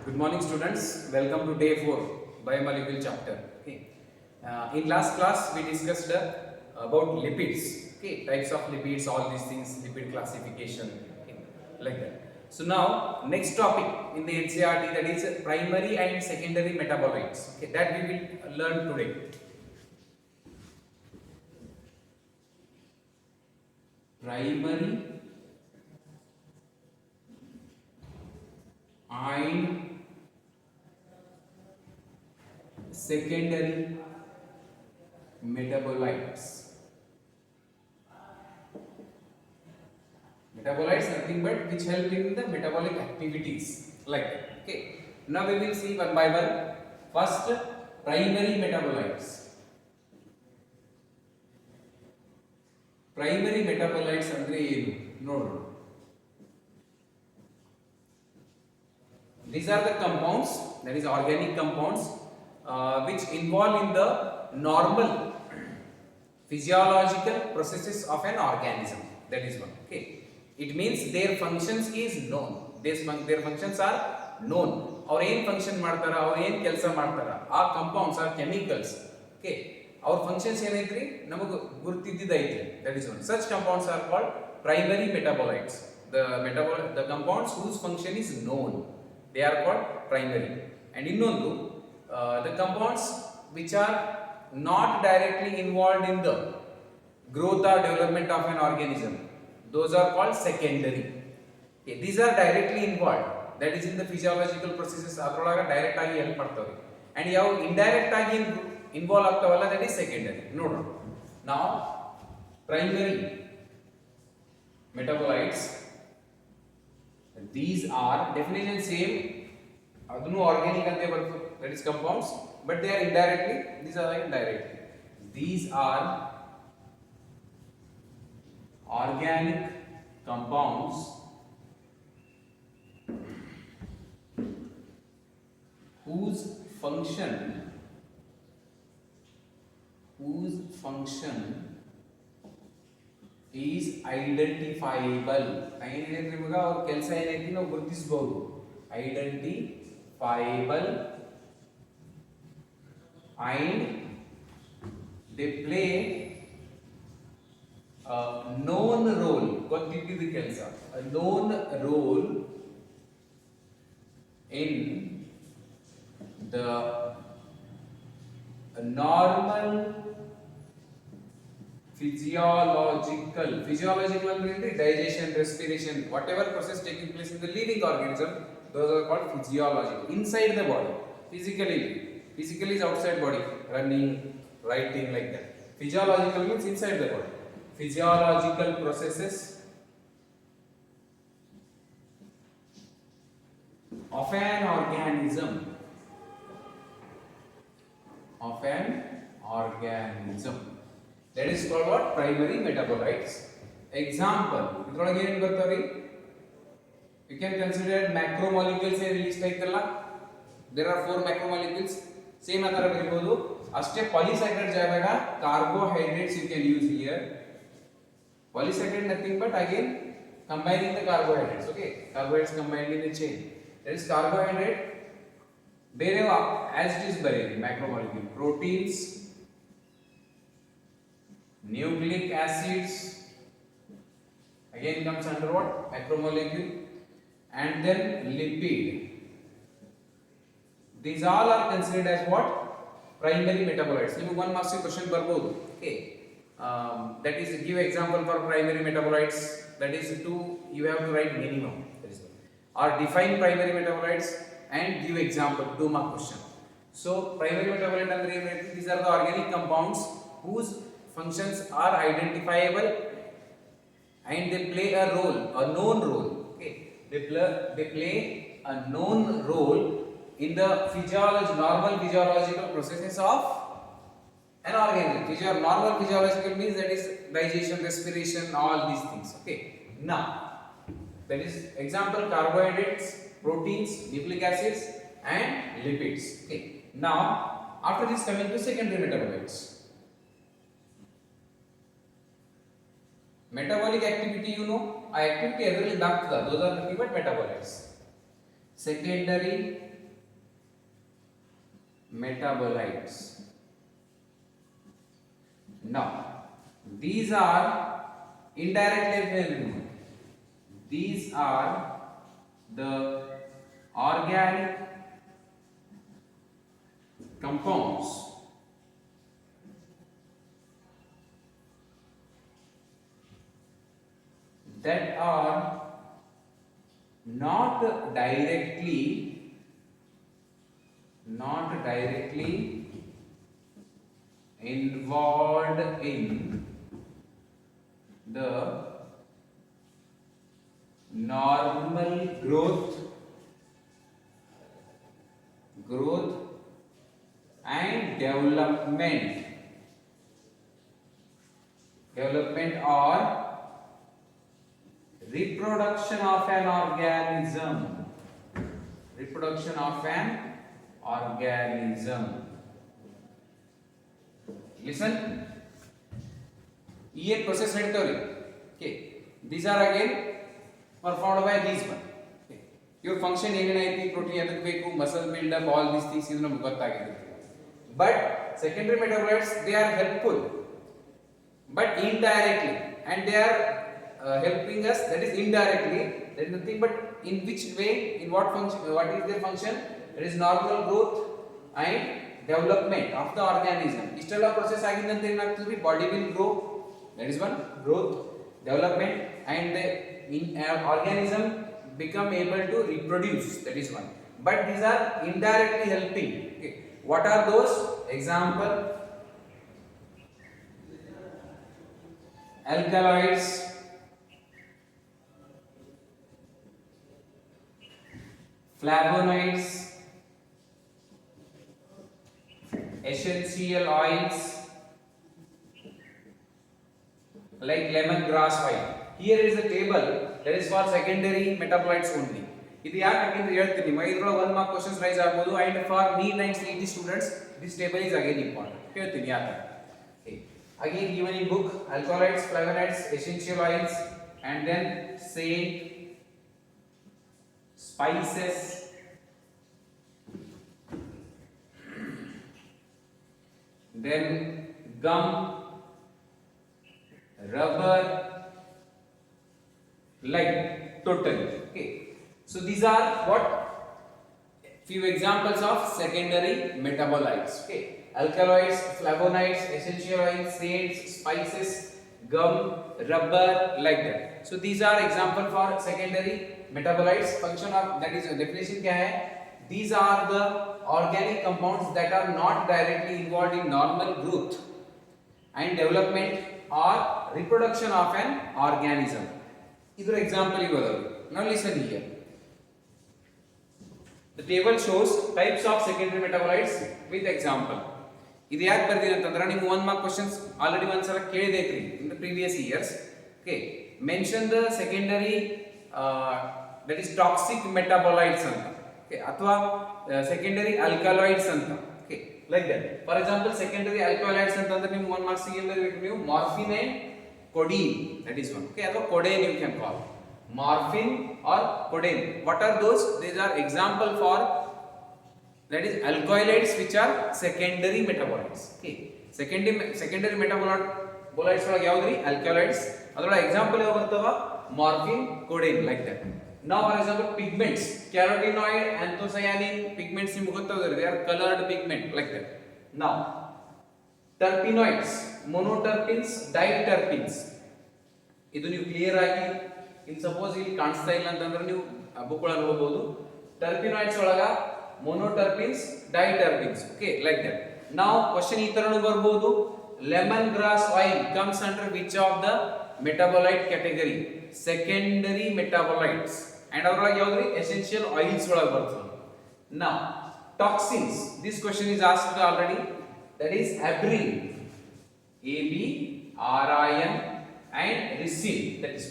Good morning, students. Welcome to day 4 biomolecule chapter. Okay. In last class, we discussed about lipids. Okay, types of lipids, all these things, lipid classification, okay, like that. So now, next topic in the NCERT, that is primary and secondary metabolites. Okay, that we will learn today. Primary and secondary metabolites. Metabolites nothing but which help in the metabolic activities like that. Okay. Now we will see one by one. First, primary metabolites. Primary metabolites andre ಏನು ನೋಡೋಣ. These are the compounds, that is organic compounds, which involve in the normal physiological processes of an organism. That is one. Okay. It means their functions is known. Their functions are known. Our ಏನು function ಮಾಡ್ತಾರ, ಅವ್ರು ಏನು ಕೆಲಸ ಮಾಡ್ತಾರ, ಆ compounds are chemicals. Okay. Our functions ಏನೈತ್ರಿ ನಮಗೆ ಗುರುತಿದ್ದಿದ್ದೈತಿ. That is one. Such compounds are called primary metabolites. The compounds whose function is known, they are called primary. And ಇನ್ನೊಂದು the compounds which are not directly involved in the growth or development of an organism, those are called secondary. Okay, these are directly involved, that is in the physiological processes adrolaga direct agi help ಮಾಡ್ತವೆ. And ಯಾವ indirect agi involve ಆಗ್ತಾವಲ್ಲ, that is secondary. ನೋಡೋಣ. Now primary metabolites, these are definition same, ಅದನ್ನು organic ಅಂತ ಬರ್ತದೆ, that is compounds, but they are indirectly, these are indirectly. These are organic compounds whose function is identifiable. ಏನೈತಿ ಇವಾಗ ಅವ್ರ ಕೆಲಸ ಏನೈತಿ ನಾವು ಗುರುತಿಸಬಹುದು. Identifiable and they play a known role. ಗೊತ್ತಿದ್ದಿದ್ದು ಕೆಲಸ, a known role in the normal physiological means digestion, respiration, whatever process taking place in the living organism, those are called physiological, inside the body. Physically is outside body, running, writing, like that. Physiological means inside the body. Physiological processes of an organism, that is called what? Primary metabolites. Example, ಇದ್ರೊಳಗೆ ಏನು ಬರ್ತಾವ್ರಿ? You can consider macromolecules list ಐತಲ್ಲ, there are 4 macromolecules. Same ಆ ತರ ಬರೀಬಹುದು. ಅಷ್ಟೇ polysaccharide ಜಾಗದಾಗ carbohydrates you can use here. Polysaccharide nothing but again combining the carbohydrates. Okay, carbohydrates combined in a chain. That is carbohydrate. ಬೇರೆ as it is ಬರೀರಿ macromolecule. Proteins, nucleic acids again comes under what? Macromolecule. And then lipid. These all are considered as what? Primary metabolites. Niಮಗೆ 1 marks question ಬರ್ಬೋದು. Okay, that is give example for primary metabolites. That is you have to write minimum, that is or define primary metabolites and give example, 2 mark question. So primary metabolite andre ಏನು? These are the organic compounds whose functions are identifiable and they play a role, a known role. Okay, they play a known role in the normal physiological processes of an organism. Normal physiological means that is digestion, respiration, all these things. Okay, now that is example carbohydrates, proteins, nucleic acids and lipids. Okay, now after this coming to secondary metabolites. Metabolic activity, you know, activity every those are nothing but metabolites. Secondary metabolites. Now these are indirectly, these are the organic compounds that are not directly involved in the normal growth and development or reproduction of an organism. Listen, ये process नडीतवरी. Okay, these are again performed by these one. Okay, your function ಏನೇನೈತಿ, protein ಎದಕ್ಕೆ ಬೇಕು, muscle build up, all these things ಇದು ನಮಗೆ ಗೊತ್ತಾಗಿದೆ. But secondary metabolites, they are helpful but indirectly, and they are helping us, that is indirectly, that is nothing but in which way, in what function, what is their function, that is normal growth and development of the organism. Istella process agindante enagtadi, body will grow, that is one, growth, development, and the organism become able to reproduce, that is one. But these are indirectly helping. Okay, what are those? Example, alkaloids, flavonoids, essential oils like lemongrass oil. Here is a table that is for secondary metabolites only. ಇದು ಯಾಕೆ ಹಾಕಿದ್ರೆ ಹೇಳ್ತೀನಿ, ಇದ್ರೊಳಗೆ 1 mark questions rice ಆಗಬಹುದು, and for NEET and CET students this table is again important. ಹೇಳ್ತೀನಿ ಯಾಕೆ. Okay, again given in book, alkaloids, flavonoids, essential oils, and then scent, spices, then gum, rubber, like total. Okay, so these are what few examples of secondary metabolites. Okay, alkaloids, flavonoids, essential oils, scents, spices, gum, rubber, like that. So these are example for secondary metabolites. Function of that is definition क्या है? These are the organic compounds that are not directly involved in normal growth and development or reproduction of an organism. Either example you will. Now listen here. The table shows types of secondary metabolites with example. ಇದು ಯಾಕೆ ಬರ್ತೀನಿ ಅಂತಂದ್ರೆ ನೀವು 1 mark questions already ಒಂದ್ಸಲ ಕೇಳಿದೈತ್ರಿ in the previous years. Okay, mention the secondary that is toxic metabolites ಅಂತ. Okay, ಅಥವಾ secondary alkaloids ಅಂತ. Okay, like that. For example, secondary alkaloids ಅಂತಂದ್ರೆ ನೀವು 1 ಮಾರ್ಕ್ಸ್ ಗೆ ಏನು ಬರೀಬೇಕು ನೀವು, morphine and codeine, that is one. Okay, ಅಥವಾ codeine you can call. Morphine or codeine, what are those? These are example for, that is alkaloids which are secondary metabolites. Okay, secondary metabolites ಒಳಗೆ ಯಾವ್ದ್ರಿ, alkaloids. ಅದರೊಳಗೆ example ಯಾವ ಬರ್ತಾವ, morphine, codeine, like that. Now for example, pigments, carotenoid, anthocyanin pigments ನಿಮಗೆ ಗೊತ್ತಾಗುತ್ತೆ, they are colored pigment, like that. Now terpenoids, monoterpenes, diterpenes, ಇದು ನೀವು clear ಆಗಿ ಇನ್ suppose ಇಲ್ಲಿ ಕಾಣಿಸ್ತಾ ಇಲ್ಲ ಅಂತಂದ್ರೆ ನೀವು ಬುಕ್ ಒಳಗೆ ಹೋಗಬಹುದು. ಟರ್ಪಿನಾಯ್ಡ್ಸ್ ಒಳಗ monoterpenes, diterpenes. Okay, like that. Now question ಈ ತರನು ಬರಬಹುದು, lemon grass oil comes under which of the metabolite category? Secondary metabolites. And ಅದರೊಳಗೆ ಯಾವ್ದ್ರಿ, essential oils ಒಳಗೆ ಬರ್ತದೆ. Now toxins, this question is asked already, that is abrin, ABRIN, and ricin, that is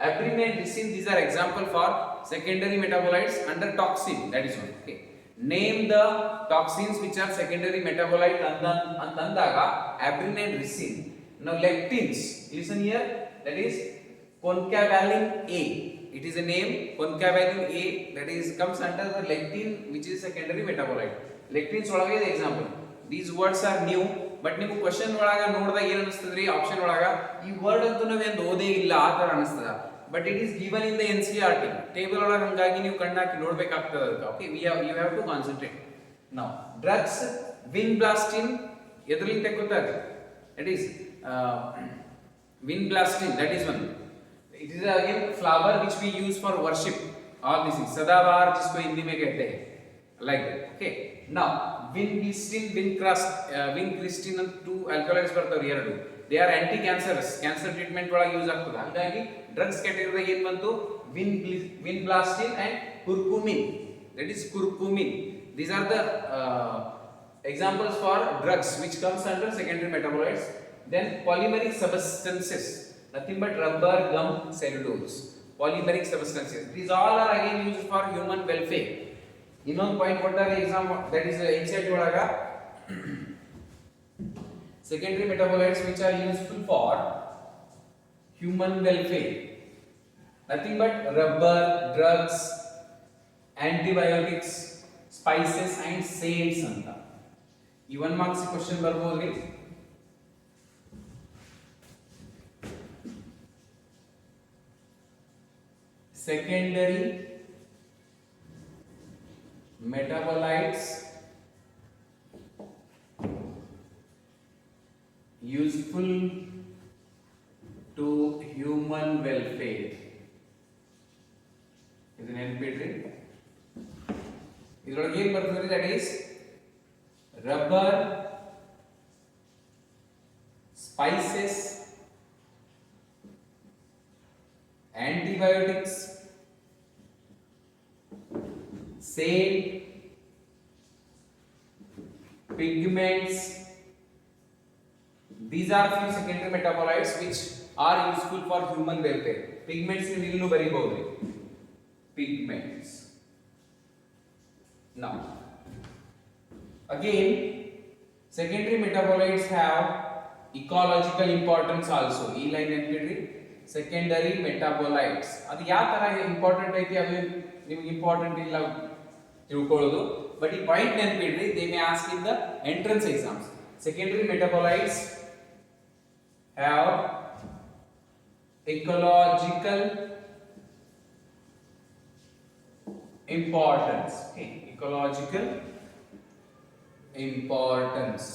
abrin and ricin. These are example for secondary metabolites under toxin, that is one. Okay, name the toxins which are secondary metabolite antandaga abrin and ricin. Now lectins, listen here, that is concavalin A, it is a name, concavalin A, that is comes under the lectin which is secondary metabolite. Lectins ಒಳಗೆ ಇದೆ example. These words are new, but ನೀವು question ಒಳಗ ನೋಡಿದಾಗ ಏನ್ ಅನಿಸ್ತದ್ರಿ, option ಒಳಗ ಈ word ಅಂತೂ ನಾವೇನು ಓದೇ ಇಲ್ಲ ಆ ತರ ಅನಿಸ್ತದ. But it is given in the NCERT table ಒಳಗೆ, ಹಂಗಾಗಿ ನೀವು ಕಣ್ಣಾಕಿ ನೋಡ್ಬೇಕಾಗ್ತದ ಅದಕ್ಕೆ. Okay, you have to concentrate. ನಾವು ಡ್ರಗ್ಸ್ ವಿನ್ಬ್ಲಾಸ್ಟಿನ್ ಎದ್ರಲಿಂದ ಗೊತ್ತಾಗ, it is vinblastine, that is one. It is again flower which we use for worship, all these things, सदाबहार जिसको हिंदी में कहते हैं, like that. Okay, now vincristin, vincristin two alkaloids ಬರ್ತಾವ್ರಿ ಎರಡು. they are anti cancerous, cancer treatment ಒಳಗೆ use ಆಗ್ತದೆ. ಹಾಗಾಗಿ drugs ಕ್ಯಾಟಗರಿದಾಗ ಏನು ಬಂತು, ವಿನ್ಬ್ಲಾಸ್ಟಿನ್ and curcumin, that is curcumin. These are the examples for drugs which comes under secondary metabolites. Then polymeric substances, nothing but rubber, gum, cellulose, polymeric substances. These all are again used for human welfare. Innone point kottare exam, that is NCERT olaga secondary metabolites which are useful for human welfare. Nothing but rubber, drugs, antibiotics, spices and saints anta. ಈ 1 marks question ಬರ್ಬೋದ್ರಿ. Secondary metabolites useful to human welfare. ಇದು ನೆನಪಿಡ್ರಿ. ಇದರೊಳಗೆ ಏನು ಬರ್ತದೆ, that is rubber, spices, antibiotics, saint, pigments. These are few secondary metabolites which are useful for human welfare. Pigments ni illu baribodu, pigments. Now again secondary metabolites have ecological importance also. E line ನೆನಪಿಡ್ರಿ, secondary metabolites. ಅದು ಯಾವ ತರ important ಐತಿ, ಅದು ನಿಮಗೆ important ಇಲ್ಲ ತಿಳ್ಕೊಳ್ಳೋದು, but ಈ ಪಾಯಿಂಟ್ ನೆನಪಿಡ್ರಿ. They may ask in the entrance exams. Secondary metabolites have ecological importance. Okay, ecological importance.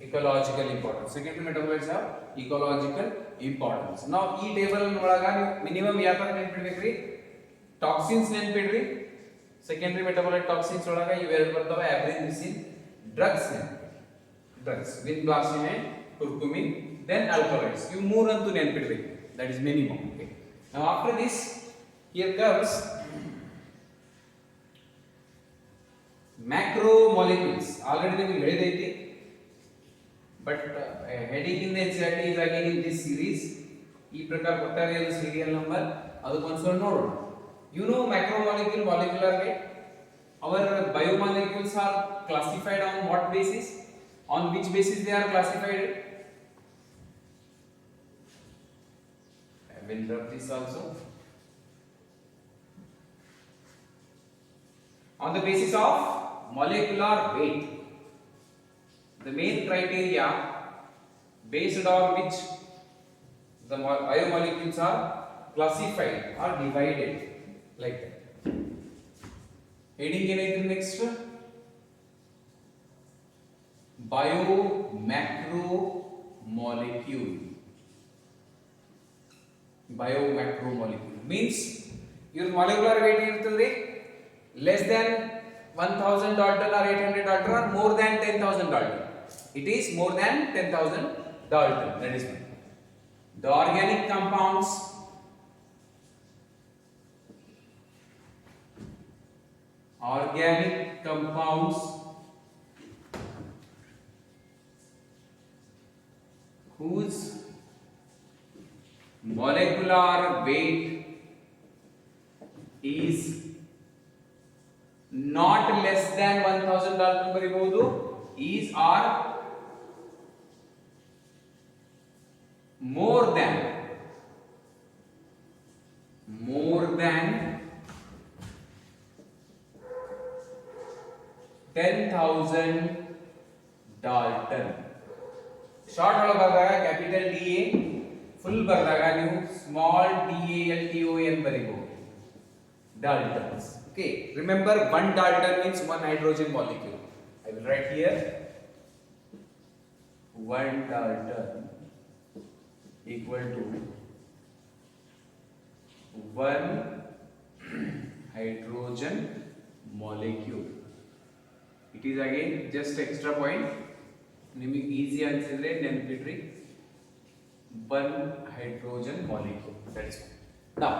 Ecological importance. Secondary metabolites have ecological importance. Now, ಈ ಟೇಬಲ್ ಒಳಗ ಮಿನಿಮಮ್ ಯಾವ ತರ ನೆನಪಿಡ್ಬೇಕ್ರಿ, ಟಾಕ್ಸಿನ್ಸ್ ನೆನಪಿಡ್ರಿ. ಸೆಕೆಂಡರಿ ಮೆಟಾಬೋಲೈಟ್ ಟಾಕ್ಸಿನ್ಸ್ ಒಳಗ ಇವೆರಡು ಬರ್ತಾವೆ, abrin ricin. Drugs drugs vinblastine and curcumin. then alkaloids. You ಮೂರು ಅಂತೂ ನೆನಪಿಡ್ಬೇಕು, that is minimum. Okay, now after this here comes macromolecules. already ನಿಮಗೆ ಹೇಳಿದೈತಿ, but heading in the NCERT is again in this series. ಈ ಪ್ರಕಾರ ಕೊಟ್ಟಾರೆ ಅದು serial number, ಅದಕ್ಕೊಂದ್ಸಲ ನೋಡೋಣ. You know macromolecule, molecular weight. Our biomolecules are classified on what basis? On which basis they are classified? I will rub this also. On the basis of molecular weight. The main criteria based on which the biomolecules are classified or divided, like that. Heading ಏನಾಯ್ತು next? Biomacromolecule. Biomacromolecule means your molecular weight ಇರ್ತದೆ less than 1000 Dalton or 800 Dalton or more than 10,000 Dalton. It is more than 10,000 Dalton. That is one. The organic compounds whose molecular weight is not less than 1000 Dalton ಬರಿಬಹುದು, is or more than 10,000 10,000 Dalton. Short ಒಳಗೆ ಬರೆದಾಗ capital D A, full ಬರೆದಾಗ ನೀವು small D A L T O N ಬರೀಬಹುದು. Daltons. Okay, remember 1 Dalton means 1 hydrogen molecule. I will write here 1 Dalton equal to 1 hydrogen molecule. It is again just extra point. ನಿಮಗೆ easy ಅನ್ಸಿದ್ರೆ ನೆನಪಿಡ್ರಿ 1 hydrogen molecule. That is all. Now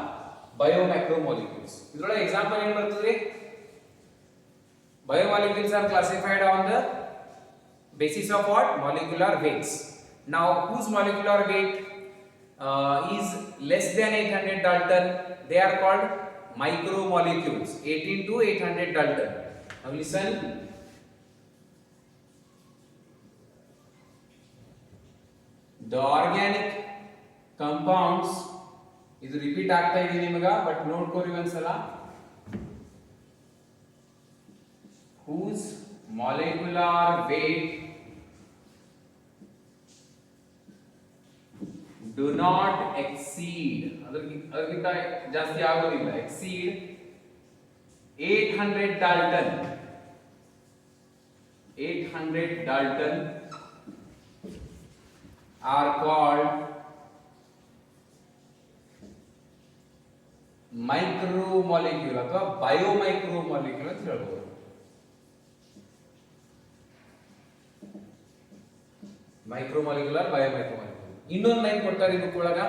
biomacromolecules. ಇದರೊಳಗೆ example ಏನು ಬರ್ತದೆ? Biomolecules are classified on the basis of what? Molecular weights. Now whose molecular weight is less than 800 Dalton? They are called micromolecules. 18 to 800 Dalton. Now listen. The organic compounds, ಇದು repeat ಆಗ್ತಾ ಇದೆ ನಿಮಗೆ, but ನೋಡ್ಕೋರಿ ಒಂದ್ಸಲ. whose molecular weight do not exceed, ಅದಕ್ಕಿಂತ ಜಾಸ್ತಿ ಆಗೋದಿಲ್ಲ, exceed 800 Dalton. 800 Dalton are called micromolecule ಅಥವಾ biomicromolecule ಅಂತ ಹೇಳ್ಬೋದು. Micromolecular, biomicromolecule. ಇನ್ನೊಂದು ಲೈನ್ ಕೊಡ್ತಾರೆ ಇದಕ್ಕೊಳಗ,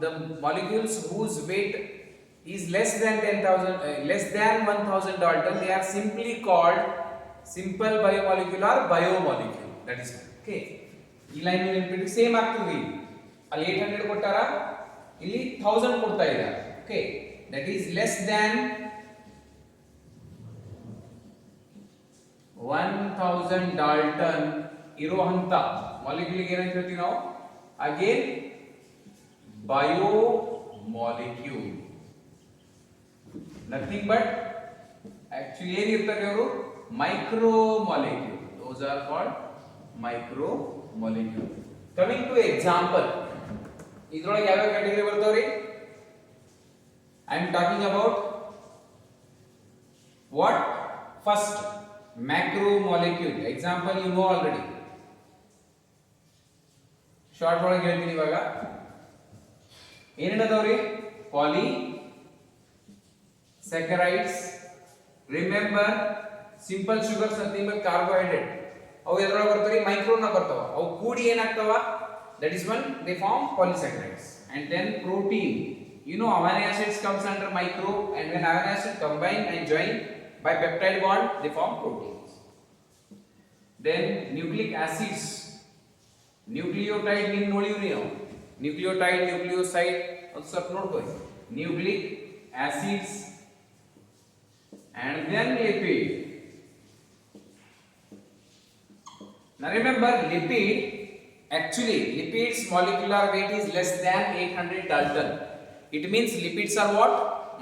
the molecules whose weight is less than 1000 Dalton, they are simply called simple biomolecular biomolecule. That is okay. ಈ line ನೆನಪಿಟ್ಟು ಸೇಮ್ ಆಗ್ತದೆ. ಅಲ್ಲಿ 800 ಕೊಟ್ಟಾರ, ಇಲ್ಲಿ 1000 ಕೊಡ್ತಾ ಇದ್ದಾರೆ. Okay, that is less than 1000 Dalton ಇರೋ ಹಂತ ಮಾಲಿಕ್ಯೂಲ್ ಏನಂತ ಹೇಳ್ತೀವಿ ನಾವು? Again biomolecule. Nothing but actually ಏನಿರ್ತಾರೆ ಅವರು? Micromolecule. Those are called micromolecule. Coming to example, ಇದರೊಳಗೆ ಯಾವ ಕ್ಯಾಟಗರಿ ಬರ್ತಾವ್ರಿ? I am talking about what? First, macromolecule. Example you know already. Short ಒಳಗೆ ಹೇಳ್ತೀನಿ ಇವಾಗ. ಏನೇನದವ್ರಿ? polysaccharides. Remember, simple sugars nothing but carbohydrate. ಅವು ಎದ್ರೊಳಗೆ ಬರ್ತಾವೆ? ಮೈಕ್ರೋನ ಬರ್ತಾವ. ಅವು ಕೂಡಿ ಏನಾಗ್ತಾವ? That is one, they form polysaccharides. And then protein. You know amino acids comes under micro, and when amino acids combine and join by peptide bond, they form proteins. Then nucleic acids. Nucleotide mean ನೋಡಿವ್ರಿ ನಾವು. Nucleotide, nucleoside ಒಂದು ಸ್ವಲ್ಪ ನೋಡ್ಕೊಳ್ಳಿ. Nucleic acids and then lipid. Now remember, lipid, actually lipids molecular weight is less than 800 Dalton. It means lipids are what?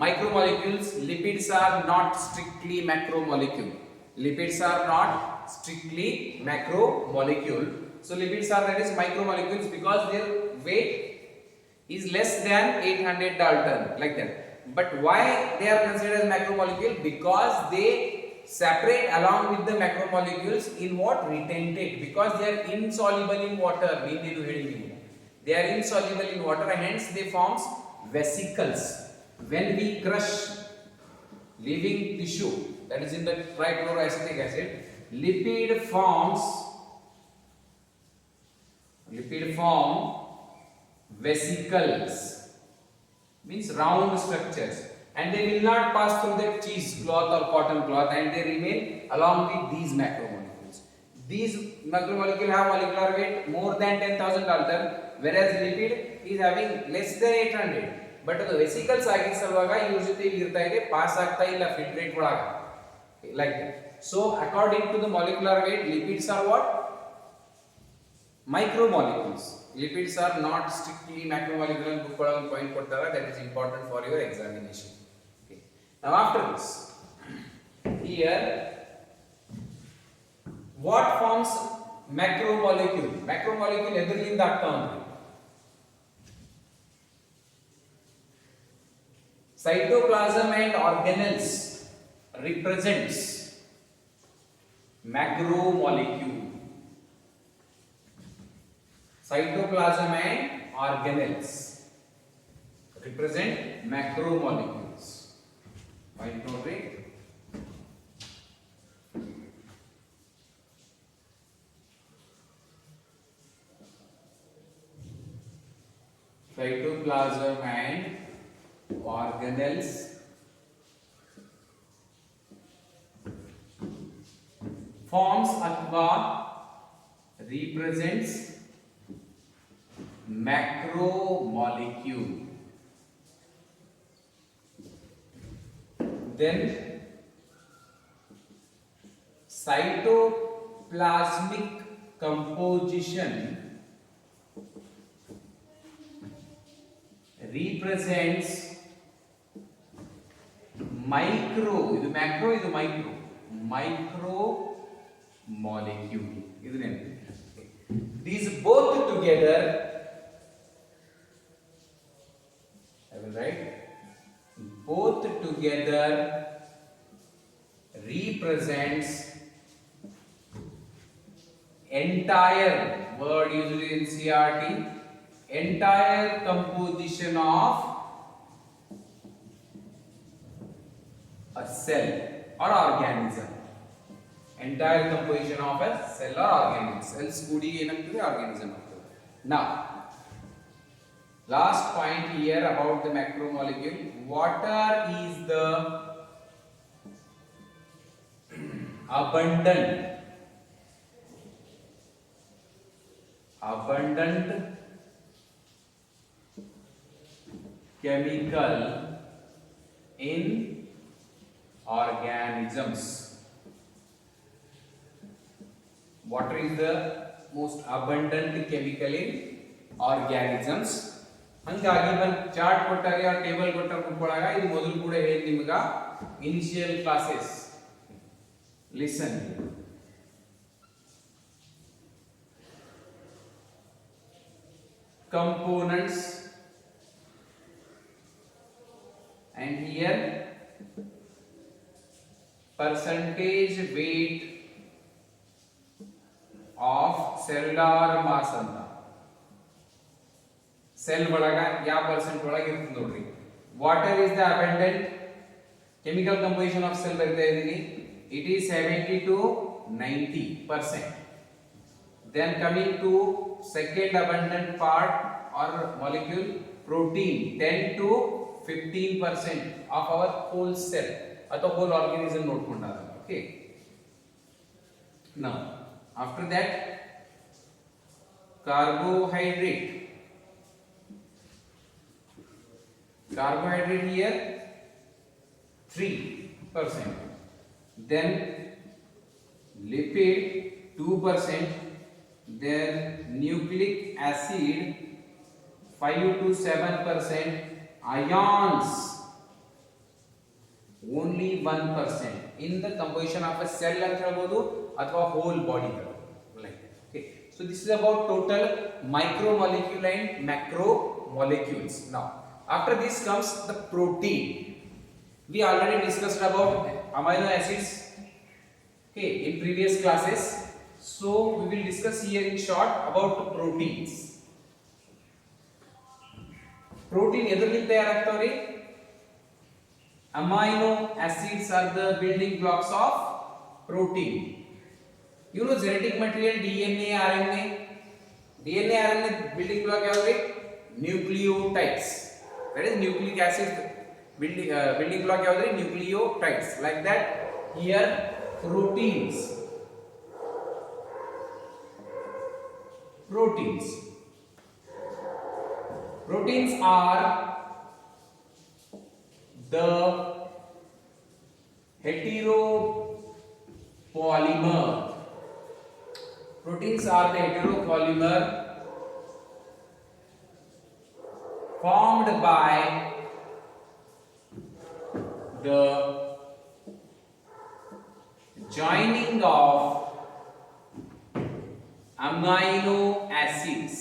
Micromolecules. Lipids are not strictly macromolecule. Lipids are not strictly macromolecule. So lipids are, that is, micromolecules because their weight is less than 800 Dalton, like that. But why they are considered as macromolecule? Because they separate along with the macromolecules in what? Retentate. Because they are insoluble in water. They are insoluble in water, and hence they forms vesicles. When we crush living tissue, that is in the trichloroacetic acid, lipid form vesicles, means round structures, and they will not pass through the cheese cloth or cotton cloth, and they remain along with these macromolecules. These macromolecules have molecular weight more than 10,000 Dalton, whereas lipid is having less than 800. But the vesicles ಆಗಿರುವಾಗ ಇವ್ರ ಜೊತೆ ಇಲ್ಲಿ ಇರ್ತಾ ಇದೆ, pass ಆಗ್ತಾ ಇಲ್ಲ filtrate ಒಳಗ, like that. So according to the molecular weight, lipids are what? Micromolecules. Lipids are not strictly macromolecular. Book ಒಳಗೆ point ಕೊಡ್ತಾರೆ, that is important for your examination. Okay. Now after this, here what forms macromolecule? Macromolecule ಎದರಿಂದ ಆಗ್ತಾ ಉಂಟು? Cytoplasm and organelles represents macromolecule. Cytoplasm and organelles represent macromolecules. Point note it. Cytoplasm and organelles forms अथवा represents macromolecule. Then cytoplasmic composition represents micro, ಇದು macro, ಇದು micro molecule. ಇದು ನೆನಪು. These both together, I will write, both together represents entire, word usually in CRT, entire composition of a cell or organism. Entire composition of a cell or organism. Cells kudi enagtade, organism agtade. Now last point here about the macromolecule. Water is the abundant chemical in organisms. Water is the most abundant chemical in organisms. ಹಂಗಾಗಿ ಒಂದು chart ಕೊಟ್ಟಾಗ table ಕೊಟ್ಟಾಗ ಕುತ್ಕೊಳ್ಳಾಗ ಇದು ಮೊದಲು ಕೂಡ ಹೇಳಿ ನಿಮಗ initial classes. Listen, components, and here percentage weight of cellular mass ಅಂತ. ಸೆಲ್ ಒಳಗ ಯಾವ ಪರ್ಸೆಂಟ್ ಒಳಗೆ ಇರುತ್ತೆ ನೋಡ್ರಿ. Water is the abundant chemical composition of cell ಬರೀತಾ ಇದ್ದೀನಿ. It is 70 to 90%. Then coming to second abundant part or molecule, protein, 10 to 15% of our whole cell ಅಥವಾ whole organism ನೋಡ್ಕೊಂಡಾಗ. Okay, now after that carbohydrate here 3%, then lipid 2%, then nucleic acid 5 to 7%, ions only 1% in the composition of a cell ಅಂತ ಹೇಳ್ಬೋದು ಅಥವಾ whole body. Like, okay, so this is about total micromolecule and macromolecules. Now after this comes the protein. We already discussed about amino acids, okay, in previous classes. So we will discuss here in short about proteins. Protein ಎದರಿಂದ ತಯಾರಾಗ್ತಾವ್ರಿ? Amino acids are the building blocks of protein. You know genetic material DNA, RNA. DNA, RNA building block ಯಾವ್ದ್ರಿ? Nucleotides. That is nucleic acid building block ಯಾವ್ದ್ರಿ? Nucleotides. Like that here proteins are the heteropolymer. Proteins are the heteropolymer formed by the joining of amino acids.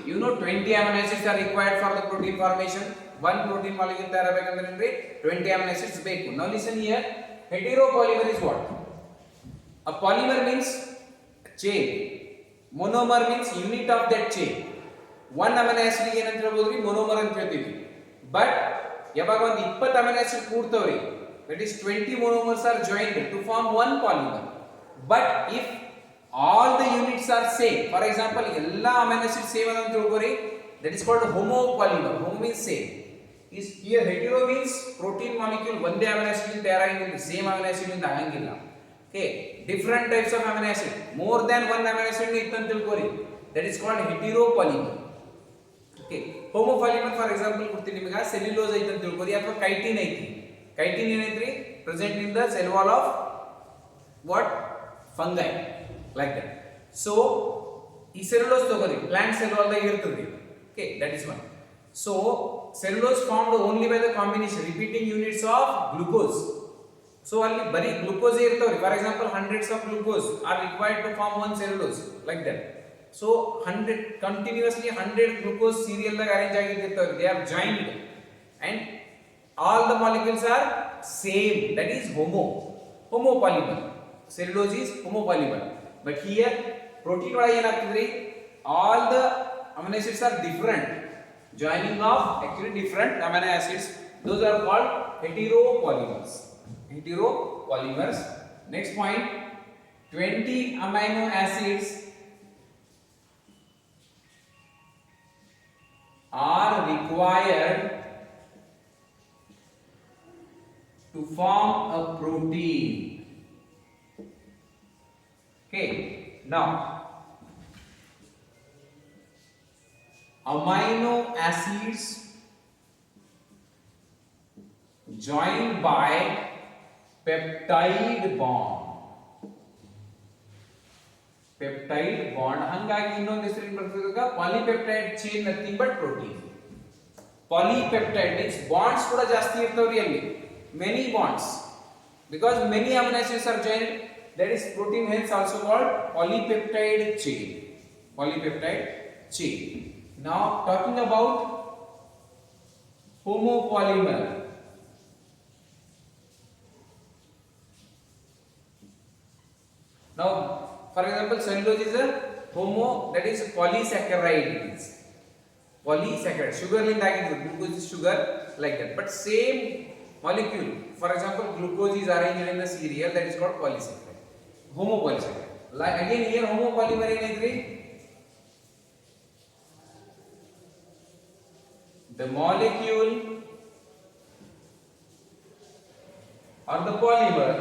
You know 20 amino acids are required for the protein formation. One protein molecule tayaragabekandre 20 amino acids beku. Now listen here, heteropolymer is what? A polymer means chain, monomer means unit of that chain. One amino acid ಗೆ ಏನಂತ ಹೇಳ್ಬೋದ್ರಿ, monomer ಅಂತ ಹೇಳ್ತೀವಿ. But ಯಾವಾಗ ಒಂದು 20 amino acid ಕೂಡ್ತವ್ರಿ, that is 20 monomers are joined to form one polymer. But if all the units are same, for example ಎಲ್ಲ amino acid same ಅಂತ ತಿಳ್ಕೊರಿ, that is called homopolymer. Homo means same. Is here hetero means protein molecule ಒಂದೇ amino acid ಇಂದ ತಯಾರಾಗಿಲ್ಲ, same amino acid ಇಂದ ಆಗಂಗಿಲ್ಲ. Okay, different types of amino acid, more than one amino acid ಇತ್ತು ಅಂತ ತಿಳ್ಕೊರಿ, that is called heteropolymer. Okay, homopolymer for example ಕೊಡ್ತೀನಿ ನಿಮಗೆ, cellulose ಐತೆ ಅಂತ ತಿಳ್ಕೊರಿ ಅಥವಾ chitin ಐತಿ. Chitin ಏನೈತ್ರಿ, present in the cell wall of what? Fungi, like that. So ಈ cellulose ತಗೋರಿ, plant cell wall ದಾಗ ಇರ್ತದೆ. Okay, that is one. So cellulose formed only by the combination repeating units of glucose. So ಅಲ್ಲಿ ಬರೀ glucose ಇರ್ತಾವ್ರಿ, for example hundreds of glucose are required to form one cellulose, like that. So 100 continuously 100 glucose serial ದಾಗ arrange ಆಗಿರ್ತಾವ್ರಿ, they are joined and all the molecules are same, that is homopolymer. Cellulose is homopolymer. But here protein ಒಳಗೆ ಏನಾಗ್ತದ್ರಿ, all the amino acids are different, joining of actually different amino acids, those are called heteropolymers. Heteropolymers. Next point, 20 amino acids are required to form a protein. Okay, now amino acids joined by peptide bond. Peptide bond hanಗಾಗಿ ಇನ್ನೊಂದು ಹೆಸರು ಏನು ಬರ್ತದೆ, polypeptide chain, nothing but protein. Polypeptide means bonds ಕೂಡ ಜಾಸ್ತಿ ಇರ್ತಾವ್ರಿ ಅಲ್ಲಿ, many bonds, because many amino acids are joined, that is protein, hence also called polypeptide chain. Polypeptide chain. Now talking about homopolymer. Now for example cellulose is a homo, that is polysaccharide. Polysaccharide, sugar ಲಿಂದ ಆಗಿದ್ದು, glucose is sugar, like that. But same molecule, for example glucose is arranged in the cereal, that is called polysaccharide, homopolysaccharide. Like again here homopolymer ಏನೈತ್ರಿ, the molecule or the polymer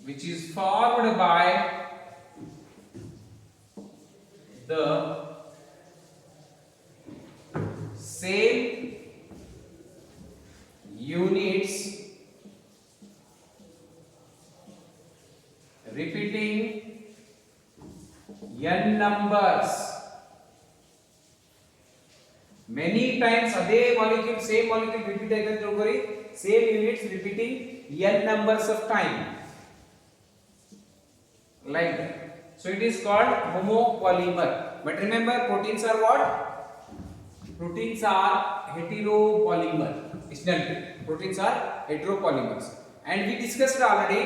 which is formed by the same units repeating n numbers, many times ಅದೇ molecule same molecule repeat ಆಯ್ತು ಅಂತ ತಿಳ್ಕೊರಿ, same units repeating n numbers of time, like that. So it is called homopolymer. But remember proteins are what? Proteins are heteropolymer. Isn't it? Proteins are heteropolymers. And we discussed already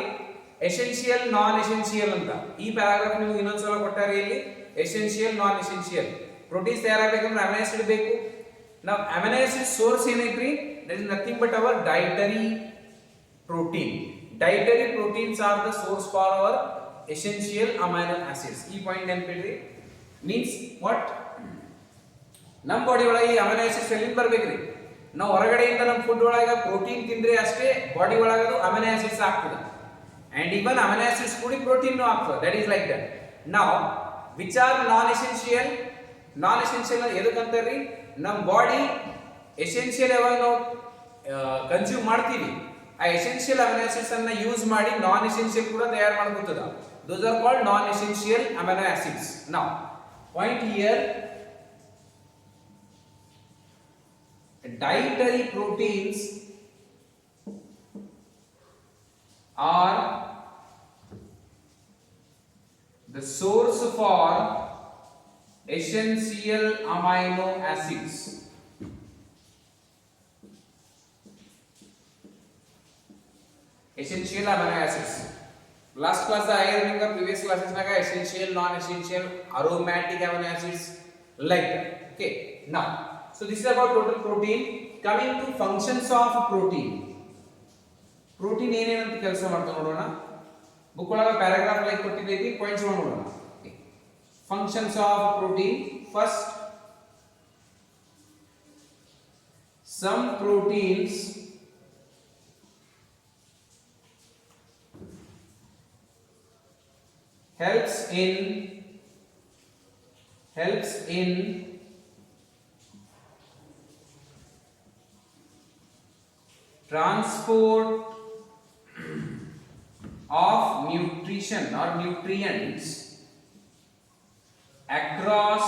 essential non essential ಅಂತ. ಈ paragraph ನಿಮಗೆ ಇನ್ನೊಂದು ಸಲ ಕೊಟ್ಟಾರೆ ಇಲ್ಲಿ, essential non essential. Proteins ತಯಾರಾಗಬೇಕಂದ್ರೆ amino acid ಬೇಕು. ನಾವು amino acid source ಏನೈತ್ರಿ, that is nothing but our dietary protein. Dietary proteins are the source for our essential amino acids. ಈ ಪಾಯಿಂಟ್ ನೆನಪಿಡ್ರಿ. ಮೀನ್ಸ್ ವಾಟ್, ನಮ್ಮ ಬಾಡಿ ಒಳಗೆ ಅಮಿನೋ ಆಸಿಡ್ಸ್ ಎಲ್ಲಿಂದ ಬರ್ಬೇಕ್ರಿ, ನಾವು ಹೊರಗಡೆಯಿಂದ ನಮ್ಮ ಫುಡ್ ಒಳಗೆ ಪ್ರೋಟೀನ್ ತಿಂದ್ರೆ ಅಷ್ಟೇ ಬಾಡಿ ಒಳಗೆ ಅದು ಅಮಿನೋ ಆಸಿಡ್ಸ್ ಆಗ್ತದೆ, and even amino acids ಕೂಡಿ ಪ್ರೋಟೀನ್ ಆಗ್ತದೆ, that is like that. Now which are non essential? Non essential ಎದಕ್ಕಂತಾರ್ರಿ, ನಮ್ಮ ಬಾಡಿ ಎಸೆನ್ಷಿಯಲ್ ಯಾವಾಗ ನಾವು ಕನ್ಸ್ಯೂಮ್ ಮಾಡ್ತೀವಿ, ಆ ಎಸೆನ್ಷಿಯಲ್ ಅಮಿನೋ ಆಸಿಡ್ಸ್ ಅನ್ನ ಯೂಸ್ ಮಾಡಿ ನಾನ್ ಎಸೆನ್ಷಿಯಲ್ ಕೂಡ ತಯಾರು ಮಾಡ್ಕೊತದ. Those are called non essential amino acids. Now point here, dietary proteins are the source for essential amino acids. Essential amino acids. Last class आया निका previous classes ना का essential, non-essential, aromatic amino acids like that. Okay. Now, so this is about total protein. Coming to functions of protein. Protein ಏನೇನಂತ ಕೆಲಸ ಮಾಡ್ತಾ ನೋಡೋಣ. Book ಒಳಗೆ paragraph like ಕೊಟ್ಟಿದ್ದೀವಿ points ನೋಡೋಣ. Functions of protein. First, some proteins helps in transport of nutrition or nutrients across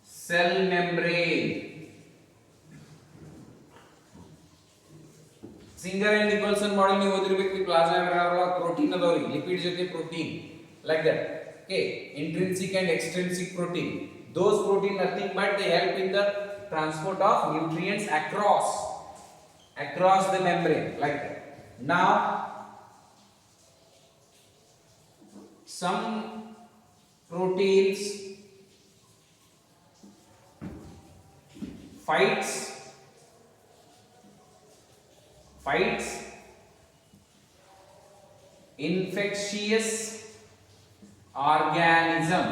cell membrane. Singer and Nicholson model ನೀವು ಓದಿರಬೇಕು plasma membrane protein ಅದಾವ್ರಿ lipid ಜೊತೆ protein like that. Okay, intrinsic and extrinsic protein, those protein nothing but they help in the transport of nutrients across the membrane like that. Now some proteins fights infectious organism,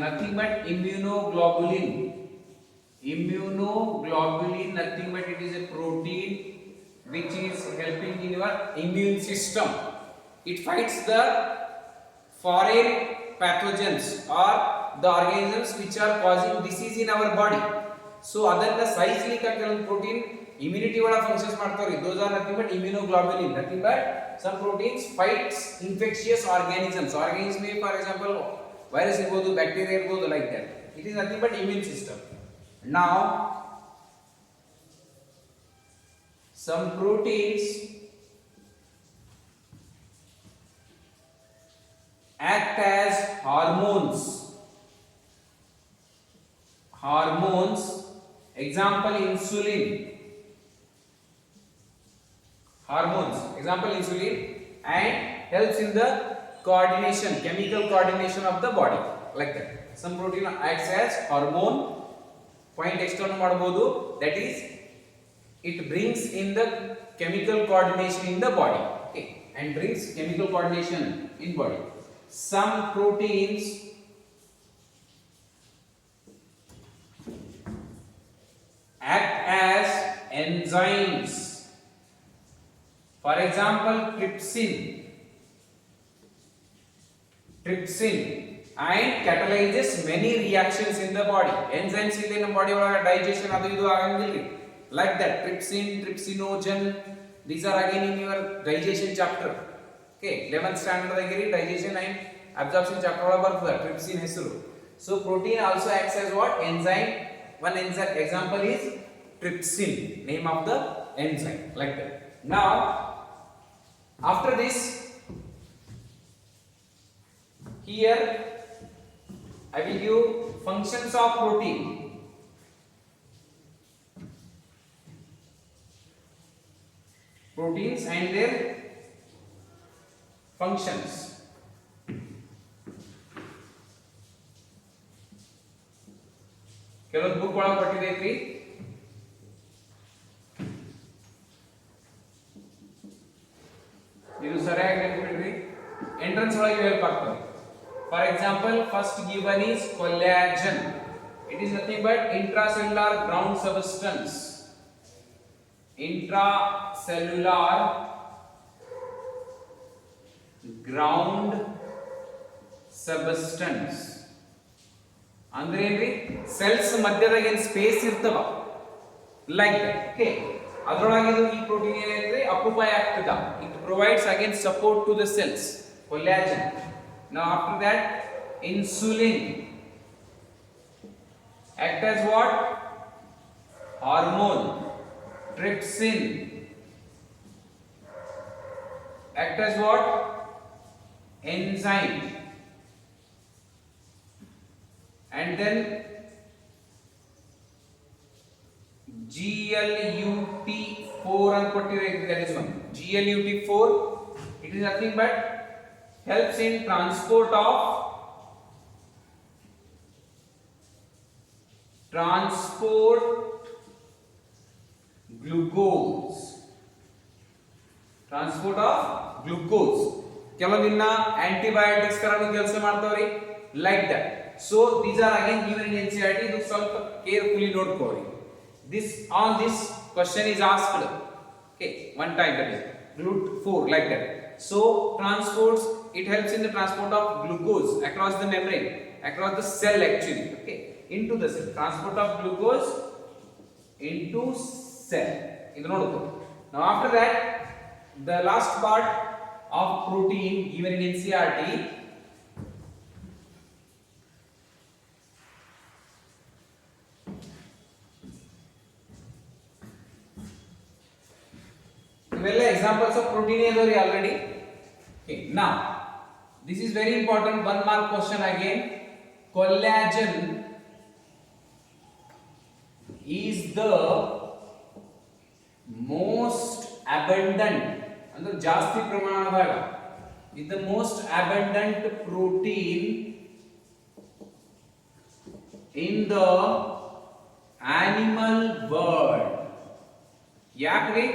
nothing but immunoglobulin, nothing but it is a protein which is helping in your immune system. It fights the foreign pathogens or the organisms which are causing disease in our body. So ಅದನ್ನ size ಲಿಕ್ಕ ಕೆಲವೊಂದು protein immunity ಒಳ functions ಮಾಡ್ತಾವ್ರಿ. Those are nothing but immunoglobulin, nothing but some proteins fights infectious organisms. Organisms may, for example, virus irbodu, bacteria irbodu, like that. It is nothing but immune system. Now some proteins act as hormones. Example insulin. Example insulin, and helps in the coordination, chemical coordination of the body like that. Some protein acts as hormone. Point external ಮಾಡಬಹುದು, that is it brings in the chemical coordination in the body. Okay, and brings chemical coordination in body. Some proteins act as enzymes. For example, trypsin and catalyzes many reactions in the body. Enzymes in the body ಒಳಗೆ digestion ಅದು ಇದು ಆಗಂಗಿಲ್ಲ. Like that, trypsin, trypsinogen, these are again in your digestion chapter. Okay, 11th standard agiri digestion and absorption chapter ಒಳಗೆ ಬರ್ತದೆ trypsin ಹೆಸರು. So protein also acts as what? Enzyme. One enzyme example is trypsin, name of the enzyme like that. Now after this, here I will give functions of protein. Proteins and their functions. ಕೆಲವೊಂದು book ಒಳಗೆ ಕೊಟ್ಟಿದೈತ್ರಿ. ಇದು ಸರಿಯಾಗಿ ನೆನಪಿಡ್ರಿ, entrance ಒಳಗೆ help ಆಗ್ತದೆ. For example, first given is collagen. It is nothing but intracellular ground substance. Intracellular ground substance ಅಂದ್ರೆ ಏನ್ರಿ, cells ಮಧ್ಯದಾಗ ಏನು space ಇರ್ತವ ಲೈಕ್ ದಟ್. ಓಕೆ, ಅದರೊಳಗೆ ಈ ಪ್ರೋಟೀನ್ ಏನಂದ್ರೆ ಅಕ್ಯುಪೈ ಆಗ್ತದ. It provides against support to the cells, collagen. Now after that, insulin. act as what? Hormone. Trypsin act as what? Enzyme. And then GLUT4 and that is one. GLUT4, it is nothing but helps in transport glucose. Transport of glucose. ಕೆಲವೊಂದಿನ antibiotics ತರನು ಕೆಲಸ ಮಾಡ್ತಾವ್ರಿ like that. So these are again given in NCERT. ಇದು ಸ್ವಲ್ಪ carefully ನೋಡ್ಕೊಳ್ಳಿ. This question is asked. Okay, one time that is GLUT4 like that. So transports, it helps in the transport of glucose across the membrane, across the cell actually. Okay, into the cell. Transport of glucose into cell. ಇದು ನೋಡ್ಕೊಳ್ಳಿ. Now after that, the last part of protein given in NCERT, well examples of protein are already. Okay, now this is very important, 1 mark question again. Collagen is the most abundant, ಅಂದ್ರೆ ಜಾಸ್ತಿ ಪ್ರಮಾಣದಾಗ, is the most abundant protein in the animal world. ಯಾಕ್ರಿ?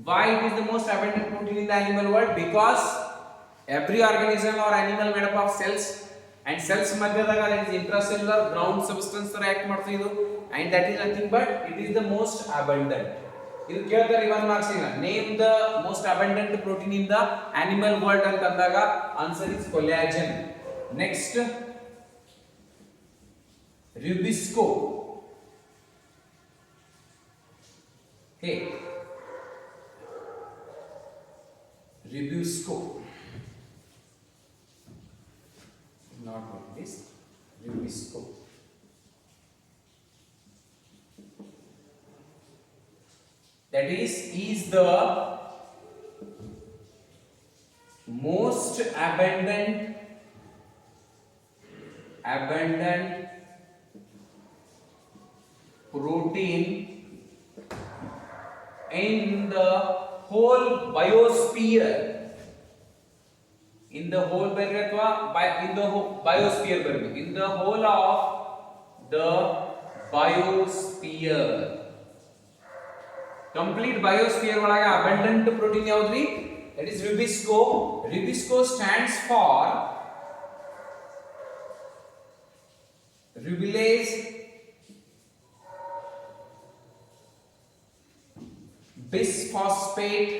Why it is the most abundant protein in the animal world? Because every organism or animal made up of cells, and cells madhyadaga there is intracellular ground substance ತರ act ಮಾಡ್ತಾ ಇದು, and that is nothing but it is the most abundant. ಇದು ಕೇಳ್ತಾರೆ 1 marks ina, name the most abundant protein in the animal world ಅಂತ ಅಂದಾಗ answer is collagen. Next, rubisco. Okay, rubisco, not like this, rubisco. That is the most abundant protein in the whole biosphere. In the whole biosphere ಬರಬೇಕು, in the whole of the biosphere. Complete biosphere ಒಳಗ abundant protein ಯಾವ್ದ್ರಿ? That is rubisco. Rubisco stands for ribulase bisphosphate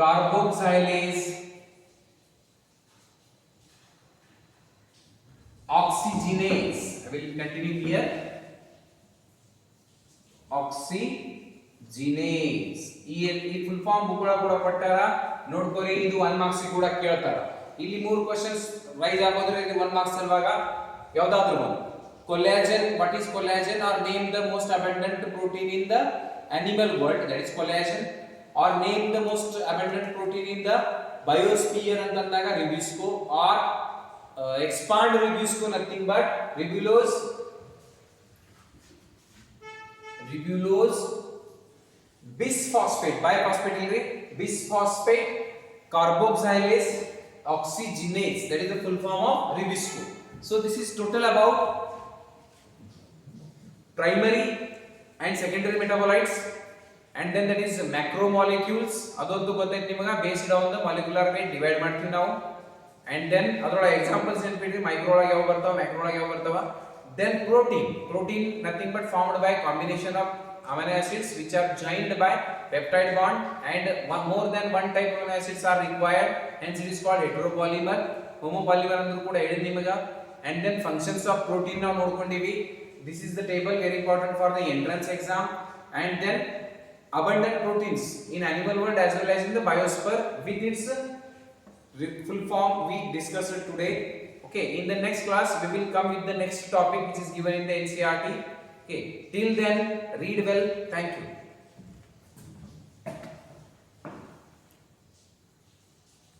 carboxylase oxygenase. I will continue here. Oxygenase. ಈ full form ಬುಕ್ಗಳ ಕೂಡ ಕೊಟ್ಟಾರ, ನೋಡ್ಕೊಳ್ಳಿ. ಇದು 1 marks ಕೂಡ ಕೇಳ್ತಾರ. ಇಲ್ಲಿ 3 ಕ್ವೆಶ್ಚನ್ಸ್ ರೈಸ್ ಆಗೋದ್ರೆ ಇದು 1 ಮಾರ್ಕ್ಸ್ ಅಲ್ವಾಗ ಯಾವ್ದಾದ್ರು ಒಂದು. Collagen, what is collagen? Or name the most abundant protein in the animal world, that is collagen. Or name the most abundant protein in the biosphere ಅಂತಂದಾಗ rubisco. Or expand rubisco, nothing but ribulose bisphosphate, biphosphate ilri, bisphosphate carboxylase oxygenase, that is the full form of rubisco. So this is total about primary and secondary metabolites, and then that is macromolecules. ಅದೊಂದು ಗೊತ್ತಾಯ್ತು ನಿಮಗೆ, based on the molecular weight divide ಮಾಡ್ತೀವಿ ನಾವು. And then ಅದರೊಳಗೆ examples ನೆನಪಿಡ್ರಿ, micro ಒಳಗೆ ಯಾವ ಬರ್ತಾವ, macro ಒಳಗೆ ಯಾವ ಬರ್ತಾವ. Then protein nothing but formed by combination of amino acids which are joined by peptide bond, and more than one type of amino acids are required, hence it is called heteropolymer. Homopolymer ಅಂದ್ರೂ ಕೂಡ ಹೇಳಿದೆ ನಿಮಗೆ. And then functions of protein ನಾವು ನೋಡ್ಕೊಂಡಿವಿ. This is the table, very important for the entrance exam. And then abundant proteins in animal world as well as in the biosphere with its full form we discussed today. Okay, in the next class we will come with the next topic which is given in the NCERT. Okay, till then read well. Thank you.